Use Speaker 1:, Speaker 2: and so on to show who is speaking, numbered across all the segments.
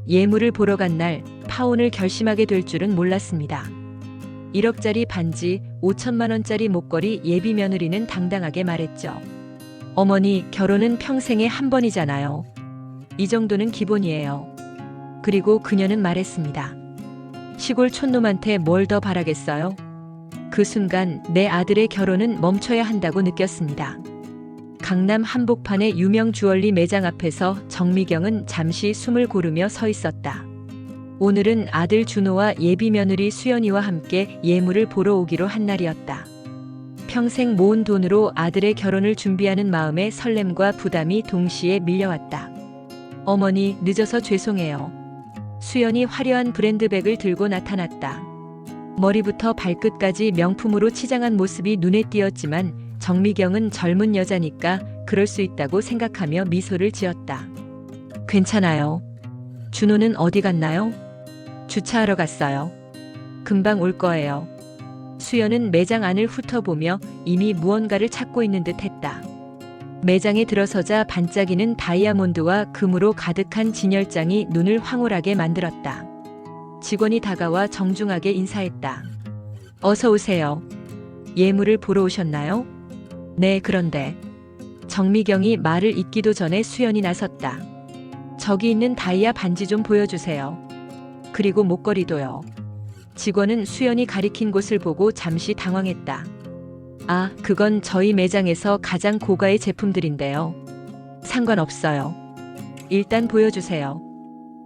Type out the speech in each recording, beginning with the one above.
Speaker 1: 예물을 보러 간 날 파혼을 결심하게 될 줄은 몰랐습니다. 1억짜리 반지, 5천만 원짜리 목걸이 예비 며느리는 당당하게 말했죠. 어머니, 결혼은 평생에 한 번이잖아요. 이 정도는 기본이에요. 그리고 그녀는 말했습니다. 시골 촌놈한테 뭘 더 바라겠어요? 그 순간 내 아들의 결혼은 멈춰야 한다고 느꼈습니다. 강남 한복판의 유명 주얼리 매장 앞에서 정미경은 잠시 숨을 고르며 서 있었다. 오늘은 아들 준호와 예비 며느리 수연이와 함께 예물을 보러 오기로 한 날이었다. 평생 모은 돈으로 아들의 결혼을 준비하는 마음의 설렘과 부담이 동시에 밀려왔다. 어머니, 늦어서 죄송해요. 수연이 화려한 브랜드백을 들고 나타났다. 머리부터 발끝까지 명품으로 치장한 모습이 눈에 띄었지만 정미경은 젊은 여자니까 그럴 수 있다고 생각하며 미소를 지었다. 괜찮아요. 준호는 어디 갔나요? 주차하러 갔어요. 금방 올 거예요. 수연은 매장 안을 훑어보며 이미 무언가를 찾고 있는 듯 했다. 매장에 들어서자 반짝이는 다이아몬드와 금으로 가득한 진열장이 눈을 황홀하게 만들었다. 직원이 다가와 정중하게 인사했다. 어서 오세요. 예물을 보러 오셨나요? 네, 그런데. 정미경이 말을 잇기도 전에 수연이 나섰다. 저기 있는 다이아 반지 좀 보여주세요. 그리고 목걸이도요. 직원은 수연이 가리킨 곳을 보고 잠시 당황했다. 아, 그건 저희 매장에서 가장 고가의 제품들인데요. 상관없어요. 일단 보여주세요.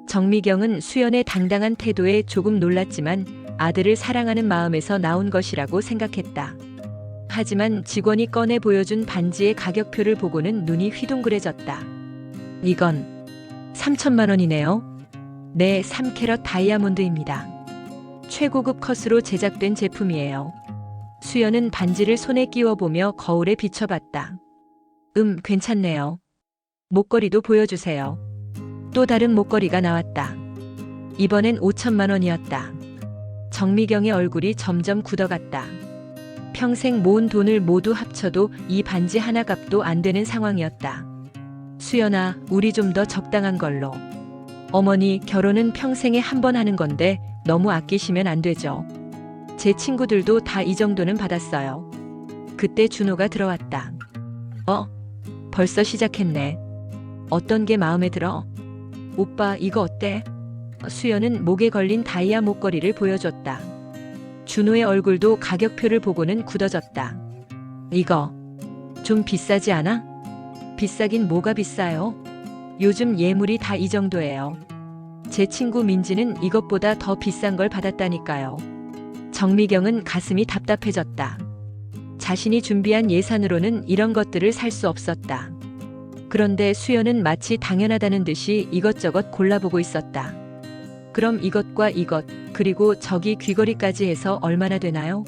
Speaker 1: 정미경은 수연의 당당한 태도에 조금 놀랐지만 아들을 사랑하는 마음에서 나온 것이라고 생각했다. 하지만 직원이 꺼내 보여준 반지의 가격표를 보고는 눈이 휘둥그레졌다. 이건 3천만 원이네요. 네, 3캐럿 다이아몬드입니다. 최고급 컷으로 제작된 제품이에요. 수연은 반지를 손에 끼워보며 거울에 비춰봤다. 괜찮네요. 목걸이도 보여주세요. 또 다른 목걸이가 나왔다. 이번엔 5천만 원이었다. 정미경의 얼굴이 점점 굳어갔다. 평생 모은 돈을 모두 합쳐도 이 반지 하나 값도 안 되는 상황이었다. 수연아, 우리 좀 더 적당한 걸로. 어머니, 결혼은 평생에 한 번 하는 건데 너무 아끼시면 안 되죠. 제 친구들도 다 이 정도는 받았어요. 그때 준호가 들어왔다. 벌써 시작했네. 어떤 게 마음에 들어? 오빠, 이거 어때? 수연은 목에 걸린 다이아 목걸이를 보여줬다. 준호의 얼굴도 가격표를 보고는 굳어졌다. 이거 좀 비싸지 않아? 비싸긴 뭐가 비싸요? 요즘 예물이 다 이 정도예요. 제 친구 민지는 이것보다 더 비싼 걸 받았다니까요. 정미경은 가슴이 답답해졌다. 자신이 준비한 예산으로는 이런 것들을 살 수 없었다. 그런데 수연은 마치 당연하다는 듯이 이것저것 골라보고 있었다. 그럼 이것과 이것, 그리고 저기 귀걸이까지 해서 얼마나 되나요?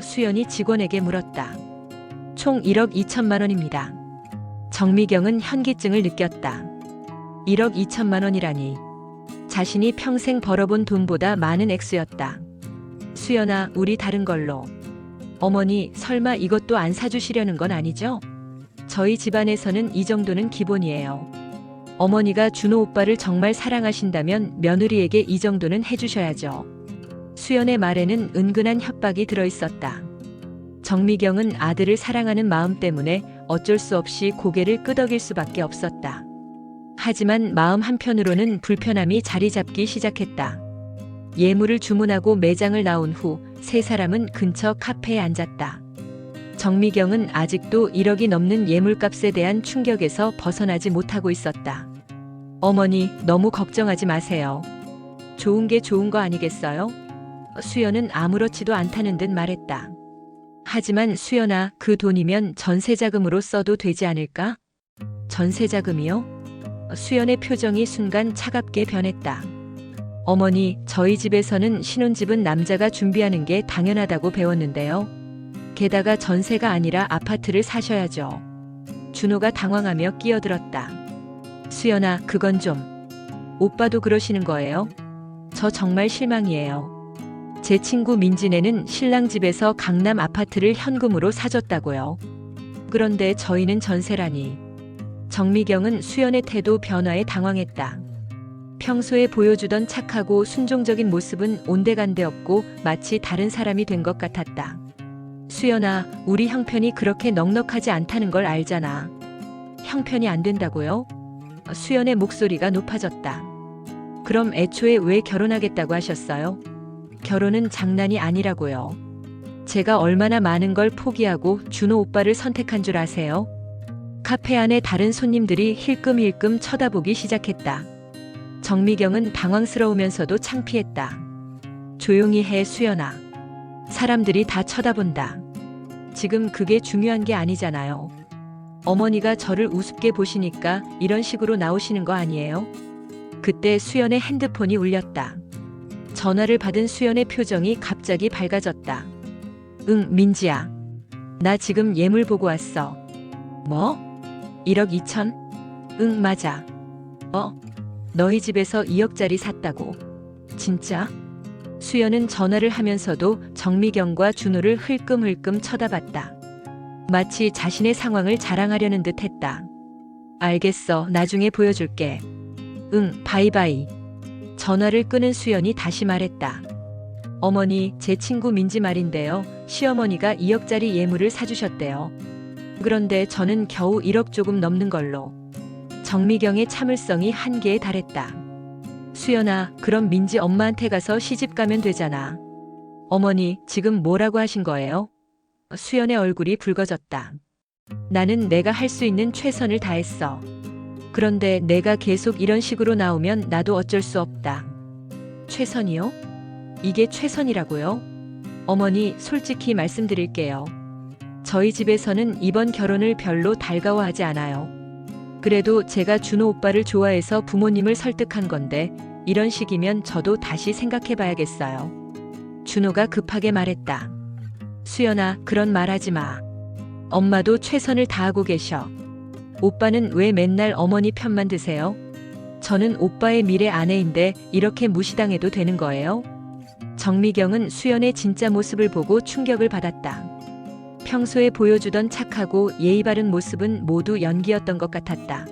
Speaker 1: 수연이 직원에게 물었다. 총 1억 2천만 원입니다. 정미경은 현기증을 느꼈다. 1억 2천만 원이라니. 자신이 평생 벌어본 돈보다 많은 액수였다. 수연아, 우리 다른 걸로. 어머니, 설마 이것도 안 사주시려는 건 아니죠? 저희 집안에서는 이 정도는 기본이에요. 어머니가 준호 오빠를 정말 사랑하신다면 며느리에게 이 정도는 해주셔야죠. 수연의 말에는 은근한 협박이 들어있었다. 정미경은 아들을 사랑하는 마음 때문에 어쩔 수 없이 고개를 끄덕일 수밖에 없었다. 하지만 마음 한편으로는 불편함이 자리 잡기 시작했다. 예물을 주문하고 매장을 나온 후 세 사람은 근처 카페에 앉았다. 정미경은 아직도 1억이 넘는 예물값에 대한 충격에서 벗어나지 못하고 있었다. 어머니, 너무 걱정하지 마세요. 좋은 게 좋은 거 아니겠어요? 수연은 아무렇지도 않다는 듯 말했다. 하지만 수연아, 그 돈이면 전세자금으로 써도 되지 않을까? 전세자금이요? 수연의 표정이 순간 차갑게 변했다. 어머니, 저희 집에서는 신혼집은 남자가 준비하는 게 당연하다고 배웠는데요. 게다가 전세가 아니라 아파트를 사셔야죠. 준호가 당황하며 끼어들었다. 수연아, 그건 좀. 오빠도 그러시는 거예요? 저 정말 실망이에요. 제 친구 민지네는 신랑 집에서 강남 아파트를 현금으로 사줬다고요. 그런데 저희는 전세라니. 정미경은 수연의 태도 변화에 당황했다. 평소에 보여주던 착하고 순종적인 모습은 온데간데 없고 마치 다른 사람이 된 것 같았다. 수연아, 우리 형편이 그렇게 넉넉하지 않다는 걸 알잖아. 형편이 안 된다고요? 수연의 목소리가 높아졌다. 그럼 애초에 왜 결혼하겠다고 하셨어요? 결혼은 장난이 아니라고요. 제가 얼마나 많은 걸 포기하고 준호 오빠를 선택한 줄 아세요? 카페 안에 다른 손님들이 힐끔힐끔 쳐다보기 시작했다. 정미경은 당황스러우면서도 창피했다. 조용히 해, 수연아. 사람들이 다 쳐다본다. 지금 그게 중요한 게 아니잖아요. 어머니가 저를 우습게 보시니까 이런 식으로 나오시는 거 아니에요? 그때 수연의 핸드폰이 울렸다. 전화를 받은 수연의 표정이 갑자기 밝아졌다. 응, 민지야. 나 지금 예물 보고 왔어. 뭐? 1억 2천? 응, 맞아. 너희 집에서 2억짜리 샀다고. 진짜? 수연은 전화를 하면서도 정미경과 준호를 흘끔흘끔 쳐다봤다. 마치 자신의 상황을 자랑하려는 듯 했다. 알겠어, 나중에 보여줄게. 응, 바이바이. 전화를 끊은 수연이 다시 말했다. 어머니, 제 친구 민지 말인데요. 시어머니가 2억짜리 예물을 사주셨대요. 그런데 저는 겨우 1억 조금 넘는 걸로. 정미경의 참을성이 한계에 달했다. 수연아, 그럼 민지 엄마한테 가서 시집 가면 되잖아. 어머니, 지금 뭐라고 하신 거예요? 수연의 얼굴이 붉어졌다. 나는 내가 할 수 있는 최선을 다했어. 그런데 내가 계속 이런 식으로 나오면 나도 어쩔 수 없다. 최선이요? 이게 최선이라고요? 어머니, 솔직히 말씀드릴게요. 저희 집에서는 이번 결혼을 별로 달가워하지 않아요. 그래도 제가 준호 오빠를 좋아해서 부모님을 설득한 건데 이런 식이면 저도 다시 생각해봐야겠어요. 준호가 급하게 말했다. 수연아, 그런 말 하지 마. 엄마도 최선을 다하고 계셔. 오빠는 왜 맨날 어머니 편만 드세요? 저는 오빠의 미래 아내인데 이렇게 무시당해도 되는 거예요? 정미경은 수연의 진짜 모습을 보고 충격을 받았다. 평소에 보여주던 착하고 예의 바른 모습은 모두 연기였던 것 같았다.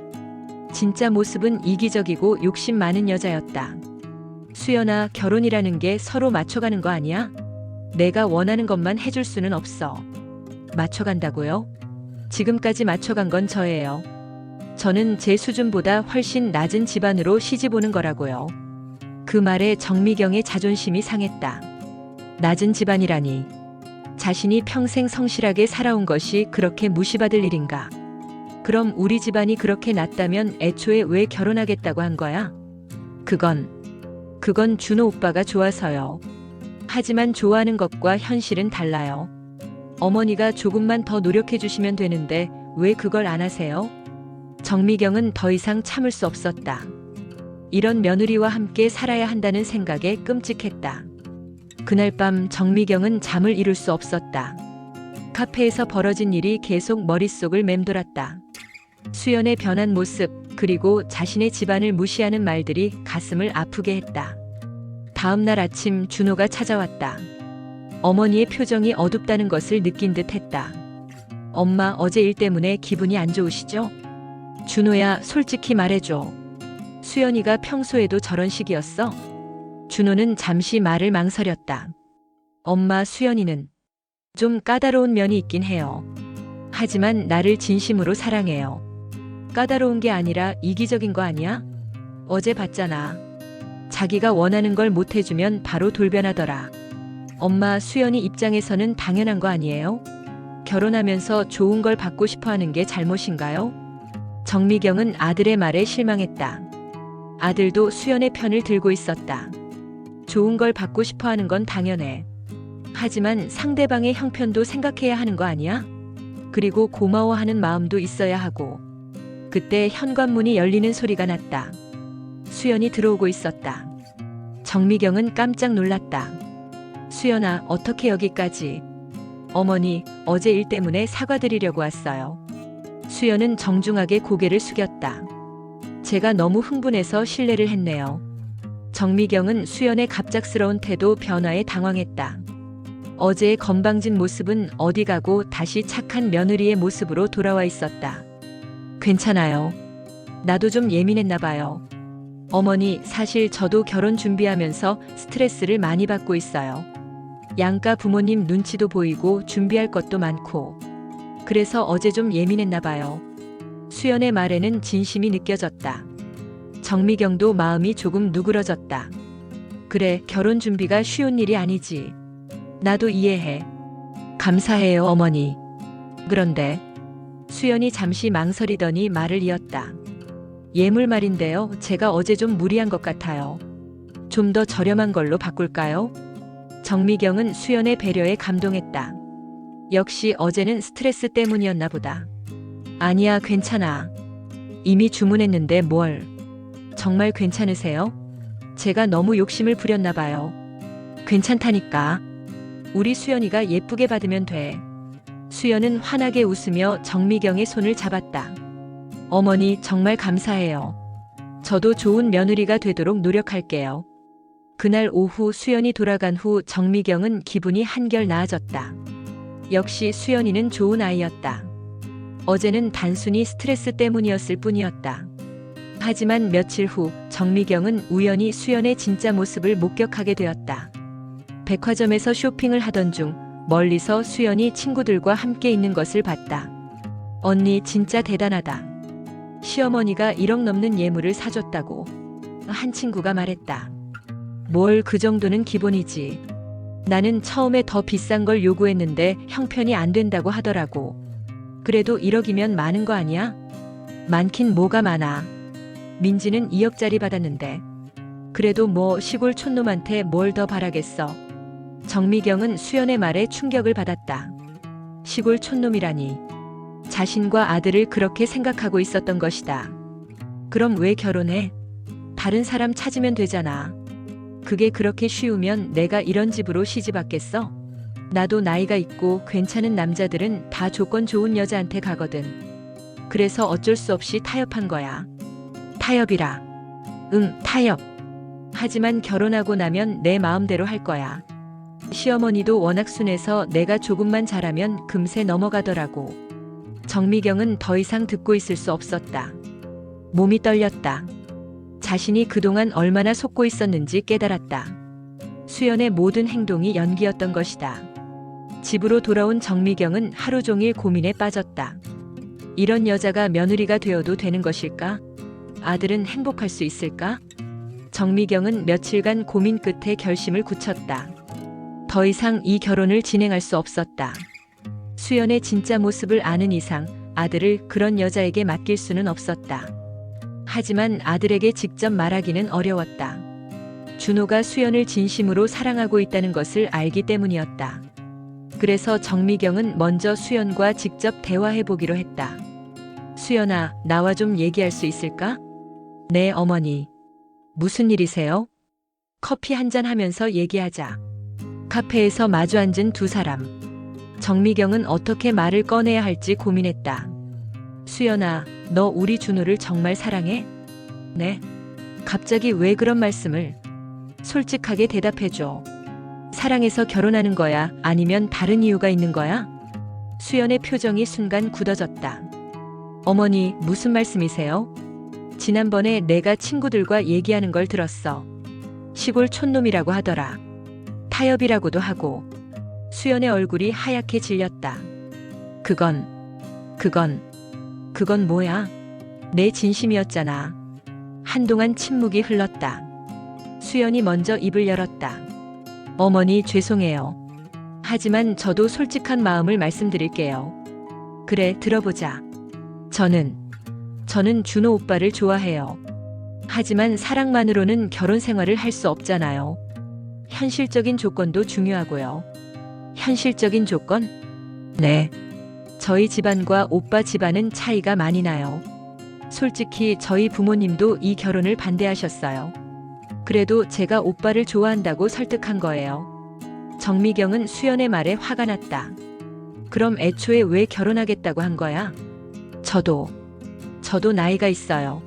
Speaker 1: 진짜 모습은 이기적이고 욕심 많은 여자였다. 수연아, 결혼이라는 게 서로 맞춰가는 거 아니야? 내가 원하는 것만 해줄 수는 없어. 맞춰간다고요? 지금까지 맞춰간 건 저예요. 저는 제 수준보다 훨씬 낮은 집안으로 시집 오는 거라고요. 그 말에 정미경의 자존심이 상했다. 낮은 집안이라니. 자신이 평생 성실하게 살아온 것이 그렇게 무시받을 일인가? 그럼 우리 집안이 그렇게 낮다면 애초에 왜 결혼하겠다고 한 거야? 그건 준호 오빠가 좋아서요. 하지만 좋아하는 것과 현실은 달라요. 어머니가 조금만 더 노력해 주시면 되는데 왜 그걸 안 하세요? 정미경은 더 이상 참을 수 없었다. 이런 며느리와 함께 살아야 한다는 생각에 끔찍했다. 그날 밤 정미경은 잠을 이룰 수 없었다. 카페에서 벌어진 일이 계속 머릿속을 맴돌았다. 수연의 변한 모습, 그리고 자신의 집안을 무시하는 말들이 가슴을 아프게 했다. 다음 날 아침 준호가 찾아왔다. 어머니의 표정이 어둡다는 것을 느낀 듯 했다. 엄마, 어제 일 때문에 기분이 안 좋으시죠? 준호야, 솔직히 말해줘. 수연이가 평소에도 저런 식이었어? 준호는 잠시 말을 망설였다. 엄마, 수연이는 좀 까다로운 면이 있긴 해요. 하지만 나를 진심으로 사랑해요. 까다로운 게 아니라 이기적인 거 아니야? 어제 봤잖아. 자기가 원하는 걸 못 해주면 바로 돌변하더라. 엄마, 수연이 입장에서는 당연한 거 아니에요? 결혼하면서 좋은 걸 받고 싶어 하는 게 잘못인가요? 정미경은 아들의 말에 실망했다. 아들도 수연의 편을 들고 있었다. 좋은 걸 받고 싶어 하는 건 당연해. 하지만 상대방의 형편도 생각해야 하는 거 아니야? 그리고 고마워하는 마음도 있어야 하고. 그때 현관문이 열리는 소리가 났다. 수연이 들어오고 있었다. 정미경은 깜짝 놀랐다. 수연아, 어떻게 여기까지? 어머니, 어제 일 때문에 사과드리려고 왔어요. 수연은 정중하게 고개를 숙였다. 제가 너무 흥분해서 실례를 했네요. 정미경은 수연의 갑작스러운 태도 변화에 당황했다. 어제의 건방진 모습은 어디 가고 다시 착한 며느리의 모습으로 돌아와 있었다. 괜찮아요. 나도 좀 예민했나 봐요. 어머니, 사실 저도 결혼 준비하면서 스트레스를 많이 받고 있어요. 양가 부모님 눈치도 보이고 준비할 것도 많고. 그래서 어제 좀 예민했나 봐요. 수연의 말에는 진심이 느껴졌다. 정미경도 마음이 조금 누그러졌다. 그래, 결혼 준비가 쉬운 일이 아니지. 나도 이해해. 감사해요, 어머니. 그런데 수연이 잠시 망설이더니 말을 이었다. 예물 말인데요. 제가 어제 좀 무리한 것 같아요. 좀 더 저렴한 걸로 바꿀까요? 정미경은 수연의 배려에 감동했다. 역시 어제는 스트레스 때문이었나 보다. 아니야, 괜찮아. 이미 주문했는데 뭘. 정말 괜찮으세요? 제가 너무 욕심을 부렸나 봐요. 괜찮다니까. 우리 수연이가 예쁘게 받으면 돼. 수연은 환하게 웃으며 정미경의 손을 잡았다. 어머니, 정말 감사해요. 저도 좋은 며느리가 되도록 노력할게요. 그날 오후 수연이 돌아간 후 정미경은 기분이 한결 나아졌다. 역시 수연이는 좋은 아이였다. 어제는 단순히 스트레스 때문이었을 뿐이었다. 하지만 며칠 후 정미경은 우연히 수연의 진짜 모습을 목격하게 되었다. 백화점에서 쇼핑을 하던 중 멀리서 수연이 친구들과 함께 있는 것을 봤다. 언니, 진짜 대단하다. 시어머니가 1억 넘는 예물을 사줬다고 한 친구가 말했다. 뭘, 그 정도는 기본이지. 나는 처음에 더 비싼 걸 요구했는데 형편이 안 된다고 하더라고. 그래도 1억이면 많은 거 아니야? 많긴 뭐가 많아. 민지는 2억짜리 받았는데. 그래도 뭐 시골 촌놈한테 뭘 더 바라겠어. 정미경은 수연의 말에 충격을 받았다. 시골 촌놈이라니. 자신과 아들을 그렇게 생각하고 있었던 것이다. 그럼 왜 결혼해? 다른 사람 찾으면 되잖아. 그게 그렇게 쉬우면 내가 이런 집으로 시집 왔겠어? 나도 나이가 있고 괜찮은 남자들은 다 조건 좋은 여자한테 가거든. 그래서 어쩔 수 없이 타협한 거야. 타협이라. 응, 타협. 하지만 결혼하고 나면 내 마음대로 할 거야. 시어머니도 워낙 순해서 내가 조금만 잘하면 금세 넘어가더라고. 정미경은 더 이상 듣고 있을 수 없었다. 몸이 떨렸다. 자신이 그동안 얼마나 속고 있었는지 깨달았다. 수연의 모든 행동이 연기였던 것이다. 집으로 돌아온 정미경은 하루 종일 고민에 빠졌다. 이런 여자가 며느리가 되어도 되는 것일까? 아들은 행복할 수 있을까? 정미경은 며칠간 고민 끝에 결심을 굳혔다. 더 이상 이 결혼을 진행할 수 없었다. 수연의 진짜 모습을 아는 이상 아들을 그런 여자에게 맡길 수는 없었다. 하지만 아들에게 직접 말하기는 어려웠다. 준호가 수연을 진심으로 사랑하고 있다는 것을 알기 때문이었다. 그래서 정미경은 먼저 수연과 직접 대화해보기로 했다. 수연아, 나와 좀 얘기할 수 있을까? 네, 어머니. 무슨 일이세요? 커피 한잔 하면서 얘기하자. 카페에서 마주 앉은 두 사람. 정미경은 어떻게 말을 꺼내야 할지 고민했다. 수연아, 너 우리 준호를 정말 사랑해? 네. 갑자기 왜 그런 말씀을? 솔직하게 대답해줘. 사랑해서 결혼하는 거야? 아니면 다른 이유가 있는 거야? 수연의 표정이 순간 굳어졌다. 어머니, 무슨 말씀이세요? 지난번에 내가 친구들과 얘기하는 걸 들었어. 시골 촌놈이라고 하더라. 타협이라고도 하고. 수연의 얼굴이 하얗게 질렸다. 그건 뭐야? 내 진심이었잖아. 한동안 침묵이 흘렀다. 수연이 먼저 입을 열었다. 어머니, 죄송해요. 하지만 저도 솔직한 마음을 말씀드릴게요. 그래, 들어보자. 저는 준호 오빠를 좋아해요. 하지만 사랑만으로는 결혼 생활을 할 수 없잖아요. 현실적인 조건도 중요하고요. 현실적인 조건? 네. 저희 집안과 오빠 집안은 차이가 많이 나요. 솔직히 저희 부모님도 이 결혼을 반대하셨어요. 그래도 제가 오빠를 좋아한다고 설득한 거예요. 정미경은 수연의 말에 화가 났다. 그럼 애초에 왜 결혼하겠다고 한 거야? 저도 나이가 있어요.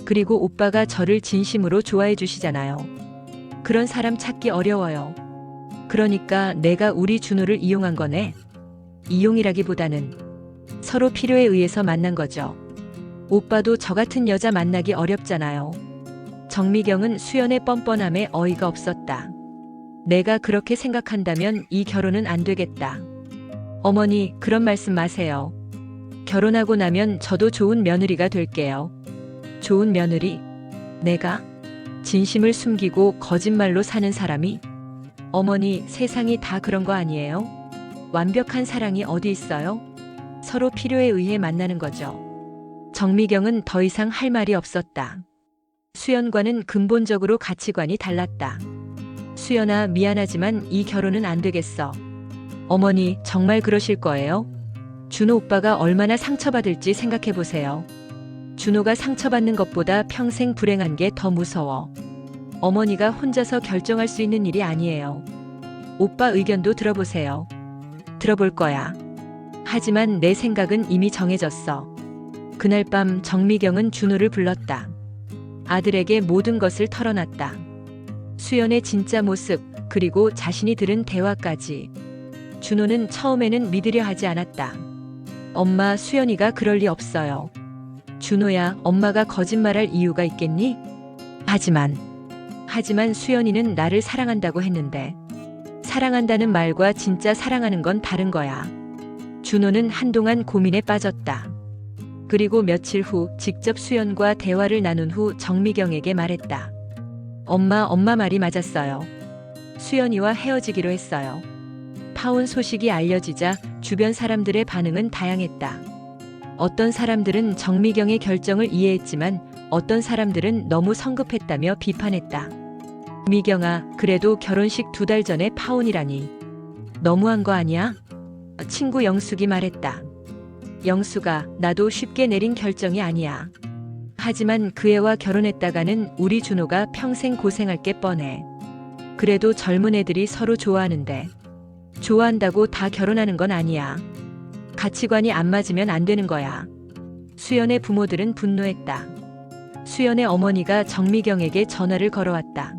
Speaker 1: 그리고 오빠가 저를 진심으로 좋아해 주시잖아요. 그런 사람 찾기 어려워요. 그러니까 내가 우리 준호를 이용한 거네. 이용이라기보다는 서로 필요에 의해서 만난 거죠. 오빠도 저 같은 여자 만나기 어렵잖아요. 정미경은 수연의 뻔뻔함에 어이가 없었다. 내가 그렇게 생각한다면 이 결혼은 안 되겠다. 어머니, 그런 말씀 마세요. 결혼하고 나면 저도 좋은 며느리가 될게요. 좋은 며느리? 내가? 진심을 숨기고 거짓말로 사는 사람이? 어머니, 세상이 다 그런 거 아니에요? 완벽한 사랑이 어디 있어요? 서로 필요에 의해 만나는 거죠. 정미경은 더 이상 할 말이 없었다. 수연과는 근본적으로 가치관이 달랐다. 수연아, 미안하지만 이 결혼은 안 되겠어. 어머니, 정말 그러실 거예요? 준호 오빠가 얼마나 상처받을지 생각해 보세요. 준호가 상처받는 것보다 평생 불행한 게 더 무서워. 어머니가 혼자서 결정할 수 있는 일이 아니에요. 오빠 의견도 들어보세요. 들어볼 거야. 하지만 내 생각은 이미 정해졌어. 그날 밤 정미경은 준호를 불렀다. 아들에게 모든 것을 털어놨다. 수연의 진짜 모습, 그리고 자신이 들은 대화까지. 준호는 처음에는 믿으려 하지 않았다. 엄마, 수연이가 그럴 리 없어요. 준호야, 엄마가 거짓말할 이유가 있겠니? 하지만 수연이는 나를 사랑한다고 했는데. 사랑한다는 말과 진짜 사랑하는 건 다른 거야. 준호는 한동안 고민에 빠졌다. 그리고 며칠 후 직접 수연과 대화를 나눈 후 정미경에게 말했다. 엄마 말이 맞았어요. 수연이와 헤어지기로 했어요. 파혼 소식이 알려지자 주변 사람들의 반응은 다양했다. 어떤 사람들은 정미경의 결정을 이해했지만 어떤 사람들은 너무 성급했다며 비판했다. 미경아, 그래도 결혼식 2달 전에 파혼이라니. 너무한 거 아니야? 친구 영숙이 말했다. 영숙아, 나도 쉽게 내린 결정이 아니야. 하지만 그 애와 결혼했다가는 우리 준호가 평생 고생할 게 뻔해. 그래도 젊은 애들이 서로 좋아하는데. 좋아한다고 다 결혼하는 건 아니야. 가치관이 안 맞으면 안 되는 거야. 수연의 부모들은 분노했다. 수연의 어머니가 정미경에게 전화를 걸어왔다.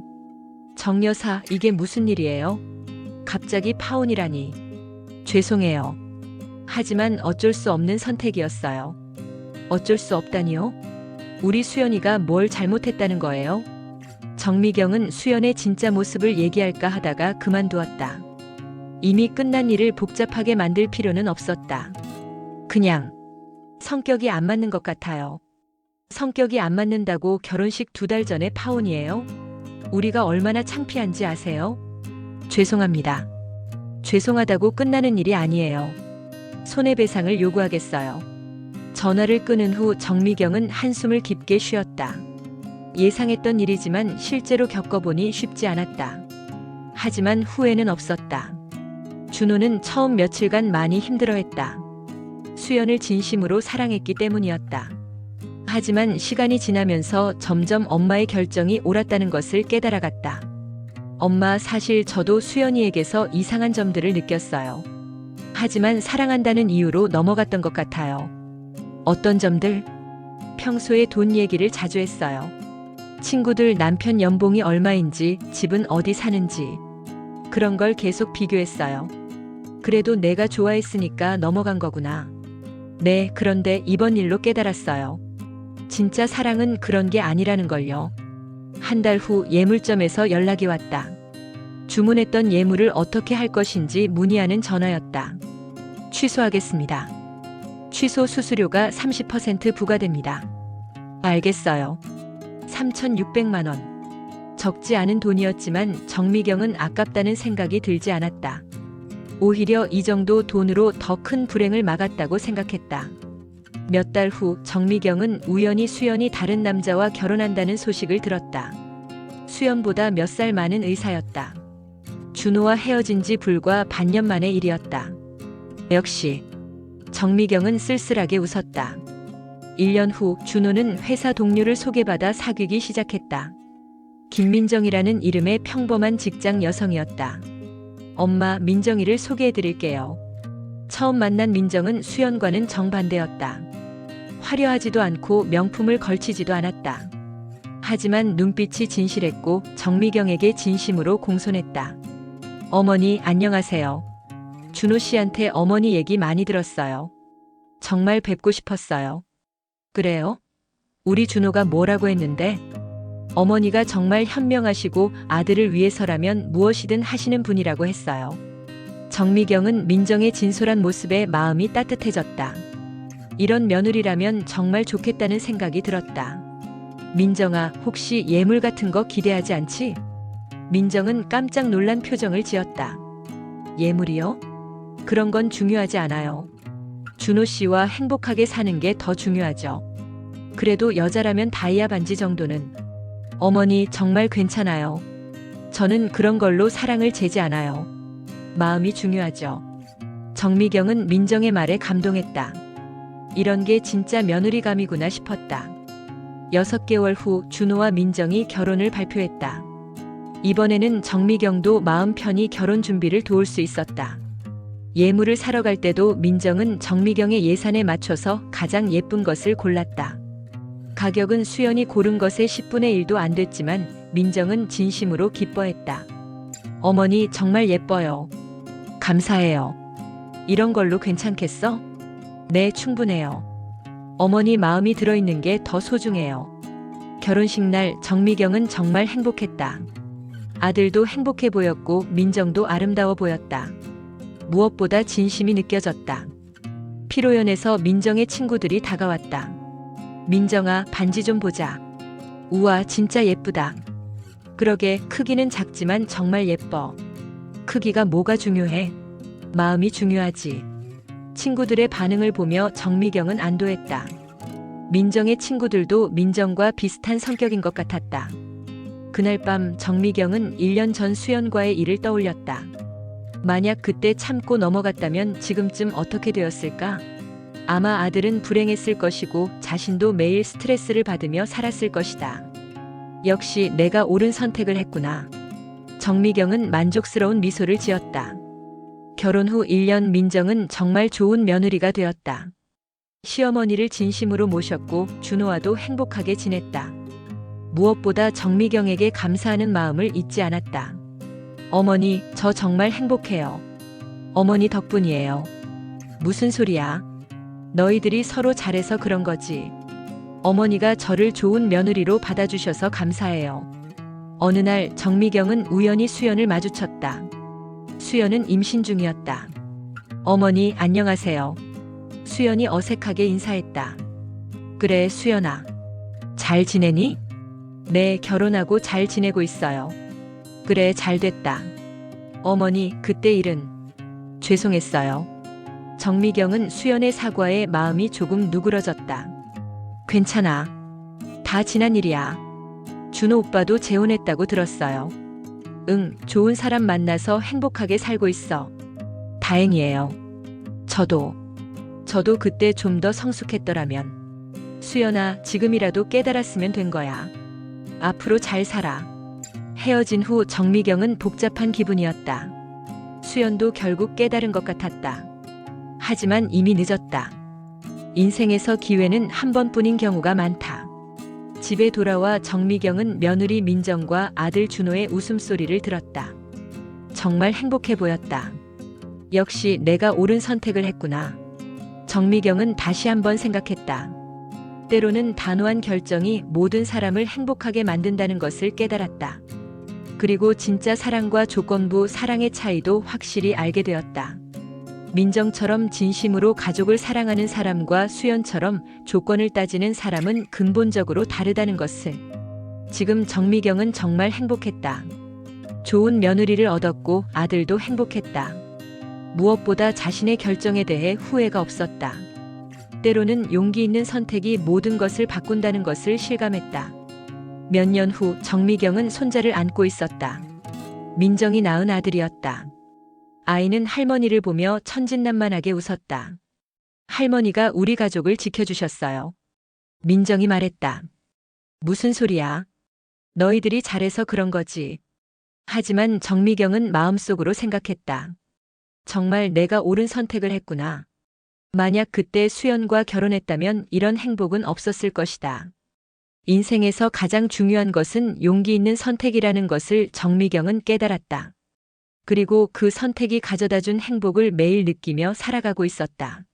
Speaker 1: 정 여사, 이게 무슨 일이에요? 갑자기 파혼이라니. 죄송해요. 하지만 어쩔 수 없는 선택이었어요. 어쩔 수 없다니요? 우리 수연이가 뭘 잘못했다는 거예요? 정미경은 수연의 진짜 모습을 얘기할까 하다가 그만두었다. 이미 끝난 일을 복잡하게 만들 필요는 없었다. 그냥 성격이 안 맞는 것 같아요. 성격이 안 맞는다고 결혼식 2달 전에 파혼이에요? 우리가 얼마나 창피한지 아세요? 죄송합니다. 죄송하다고 끝나는 일이 아니에요. 손해배상을 요구하겠어요. 전화를 끊은 후 정미경은 한숨을 깊게 쉬었다. 예상했던 일이지만 실제로 겪어보니 쉽지 않았다. 하지만 후회는 없었다. 준호는 처음 며칠간 많이 힘들어했다. 수연을 진심으로 사랑했기 때문이었다. 하지만 시간이 지나면서 점점 엄마의 결정이 옳았다는 것을 깨달아갔다. 엄마, 사실 저도 수연이에게서 이상한 점들을 느꼈어요. 하지만 사랑한다는 이유로 넘어갔던 것 같아요. 어떤 점들? 평소에 돈 얘기를 자주 했어요. 친구들 남편 연봉이 얼마인지, 집은 어디 사는지. 그런 걸 계속 비교했어요. 그래도 내가 좋아했으니까 넘어간 거구나. 네, 그런데 이번 일로 깨달았어요. 진짜 사랑은 그런 게 아니라는 걸요. 한 달 후 예물점에서 연락이 왔다. 주문했던 예물을 어떻게 할 것인지 문의하는 전화였다. 취소하겠습니다. 취소 수수료가 30% 부과됩니다. 알겠어요. 3,600만 원. 적지 않은 돈이었지만 정미경은 아깝다는 생각이 들지 않았다. 오히려 이 정도 돈으로 더 큰 불행을 막았다고 생각했다. 몇 달 후 정미경은 우연히 수연이 다른 남자와 결혼한다는 소식을 들었다. 수연보다 몇 살 많은 의사였다. 준호와 헤어진 지 불과 반년 만의 일이었다. 역시 정미경은 쓸쓸하게 웃었다. 1년 후 준호는 회사 동료를 소개받아 사귀기 시작했다. 김민정이라는 이름의 평범한 직장 여성이었다. 엄마, 민정이를 소개해드릴게요. 처음 만난 민정은 수연과는 정반대였다. 화려하지도 않고 명품을 걸치지도 않았다. 하지만 눈빛이 진실했고 정미경에게 진심으로 공손했다. 어머니, 안녕하세요. 준호 씨한테 어머니 얘기 많이 들었어요. 정말 뵙고 싶었어요. 그래요? 우리 준호가 뭐라고 했는데? 어머니가 정말 현명하시고 아들을 위해서라면 무엇이든 하시는 분이라고 했어요. 정미경은 민정의 진솔한 모습에 마음이 따뜻해졌다. 이런 며느리라면 정말 좋겠다는 생각이 들었다. 민정아, 혹시 예물 같은 거 기대하지 않지? 민정은 깜짝 놀란 표정을 지었다. 예물이요? 그런 건 중요하지 않아요. 준호 씨와 행복하게 사는 게 더 중요하죠. 그래도 여자라면 다이아 반지 정도는. 어머니, 정말 괜찮아요. 저는 그런 걸로 사랑을 재지 않아요. 마음이 중요하죠. 정미경은 민정의 말에 감동했다. 이런 게 진짜 며느리감이구나 싶었다. 6개월 후 준호와 민정이 결혼을 발표했다. 이번에는 정미경도 마음 편히 결혼 준비를 도울 수 있었다. 예물을 사러 갈 때도 민정은 정미경의 예산에 맞춰서 가장 예쁜 것을 골랐다. 가격은 수연이 고른 것의 10분의 1도 안 됐지만 민정은 진심으로 기뻐했다. 어머니, 정말 예뻐요. 감사해요. 이런 걸로 괜찮겠어? 네, 충분해요. 어머니 마음이 들어있는 게 더 소중해요. 결혼식 날 정미경은 정말 행복했다. 아들도 행복해 보였고 민정도 아름다워 보였다. 무엇보다 진심이 느껴졌다. 피로연에서 민정의 친구들이 다가왔다. 민정아, 반지 좀 보자. 우와, 진짜 예쁘다. 그러게, 크기는 작지만 정말 예뻐. 크기가 뭐가 중요해? 마음이 중요하지. 친구들의 반응을 보며 정미경은 안도했다. 민정의 친구들도 민정과 비슷한 성격인 것 같았다. 그날 밤 정미경은 1년 전 수연과의 일을 떠올렸다. 만약 그때 참고 넘어갔다면 지금쯤 어떻게 되었을까? 아마 아들은 불행했을 것이고 자신도 매일 스트레스를 받으며 살았을 것이다. 역시 내가 옳은 선택을 했구나. 정미경은 만족스러운 미소를 지었다. 결혼 후 1년 민정은 정말 좋은 며느리가 되었다. 시어머니를 진심으로 모셨고 준호와도 행복하게 지냈다. 무엇보다 정미경에게 감사하는 마음을 잊지 않았다. 어머니, 저 정말 행복해요. 어머니 덕분이에요. 무슨 소리야? 너희들이 서로 잘해서 그런 거지. 어머니가 저를 좋은 며느리로 받아주셔서 감사해요. 어느 날 정미경은 우연히 수연을 마주쳤다. 수연은 임신 중이었다. 어머니, 안녕하세요. 수연이 어색하게 인사했다. 그래, 수연아. 잘 지내니? 네, 결혼하고 잘 지내고 있어요. 그래, 잘 됐다. 어머니, 그때 일은 죄송했어요. 정미경은 수연의 사과에 마음이 조금 누그러졌다. 괜찮아. 다 지난 일이야. 준호 오빠도 재혼했다고 들었어요. 응, 좋은 사람 만나서 행복하게 살고 있어. 다행이에요. 저도 그때 좀 더 성숙했더라면. 수연아, 지금이라도 깨달았으면 된 거야. 앞으로 잘 살아. 헤어진 후 정미경은 복잡한 기분이었다. 수연도 결국 깨달은 것 같았다. 하지만 이미 늦었다. 인생에서 기회는 한 번뿐인 경우가 많다. 집에 돌아와 정미경은 며느리 민정과 아들 준호의 웃음소리를 들었다. 정말 행복해 보였다. 역시 내가 옳은 선택을 했구나. 정미경은 다시 한번 생각했다. 때로는 단호한 결정이 모든 사람을 행복하게 만든다는 것을 깨달았다. 그리고 진짜 사랑과 조건부 사랑의 차이도 확실히 알게 되었다. 민정처럼 진심으로 가족을 사랑하는 사람과 수연처럼 조건을 따지는 사람은 근본적으로 다르다는 것을. 지금 정미경은 정말 행복했다. 좋은 며느리를 얻었고 아들도 행복했다. 무엇보다 자신의 결정에 대해 후회가 없었다. 때로는 용기 있는 선택이 모든 것을 바꾼다는 것을 실감했다. 몇 년 후 정미경은 손자를 안고 있었다. 민정이 낳은 아들이었다. 아이는 할머니를 보며 천진난만하게 웃었다. 할머니가 우리 가족을 지켜주셨어요. 민정이 말했다. 무슨 소리야? 너희들이 잘해서 그런 거지. 하지만 정미경은 마음속으로 생각했다. 정말 내가 옳은 선택을 했구나. 만약 그때 수연과 결혼했다면 이런 행복은 없었을 것이다. 인생에서 가장 중요한 것은 용기 있는 선택이라는 것을 정미경은 깨달았다. 그리고 그 선택이 가져다준 행복을 매일 느끼며 살아가고 있었다.